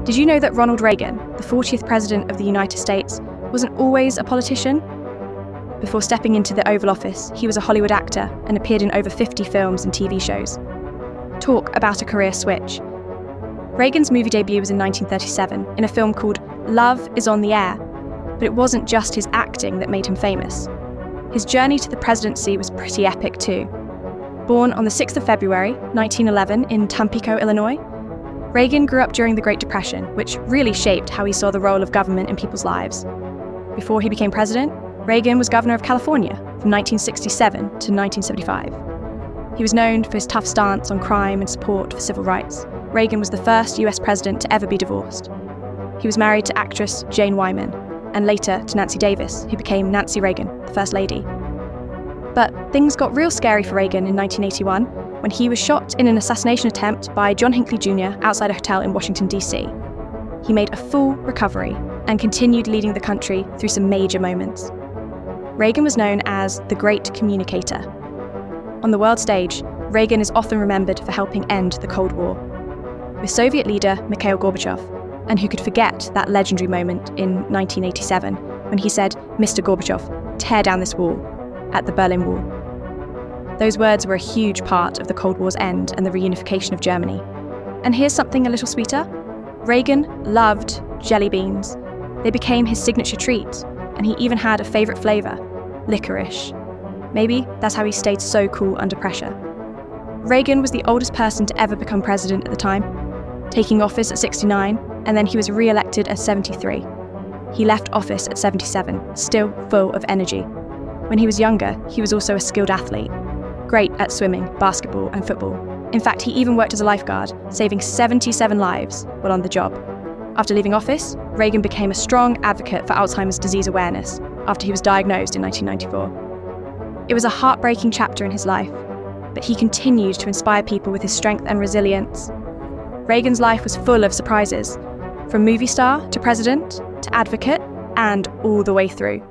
Did you know that Ronald Reagan, the 40th President of the United States, wasn't always a politician? Before stepping into the Oval Office, he was a Hollywood actor and appeared in over 50 films and TV shows. Talk about a career switch. Reagan's movie debut was in 1937 in a film called Love is on the Air, but it wasn't just his acting that made him famous. His journey to the presidency was pretty epic too. Born on the 6th of February, 1911 in Tampico, Illinois, Reagan grew up during the Great Depression, which really shaped how he saw the role of government in people's lives. Before he became president, Reagan was governor of California from 1967 to 1975. He was known for his tough stance on crime and support for civil rights. Reagan was the first US president to ever be divorced. He was married to actress Jane Wyman, and later to Nancy Davis, who became Nancy Reagan, the First Lady. But things got real scary for Reagan in 1981 when he was shot in an assassination attempt by John Hinckley Jr. outside a hotel in Washington, D.C. He made a full recovery and continued leading the country through some major moments. Reagan was known as the Great Communicator. On the world stage, Reagan is often remembered for helping end the Cold War. With Soviet leader Mikhail Gorbachev, and who could forget that legendary moment in 1987 when he said, "Mr. Gorbachev, tear down this wall," at the Berlin Wall. Those words were a huge part of the Cold War's end and the reunification of Germany. And here's something a little sweeter. Reagan loved jelly beans. They became his signature treat, and he even had a favourite flavour, licorice. Maybe that's how he stayed so cool under pressure. Reagan was the oldest person to ever become president at the time, taking office at 69, and then he was re-elected at 73. He left office at 77, still full of energy. When he was younger, he was also a skilled athlete, great at swimming, basketball, and football. In fact, he even worked as a lifeguard, saving 77 lives while on the job. After leaving office, Reagan became a strong advocate for Alzheimer's disease awareness after he was diagnosed in 1994. It was a heartbreaking chapter in his life, but he continued to inspire people with his strength and resilience. Reagan's life was full of surprises, from movie star to president to advocate, and all the way through.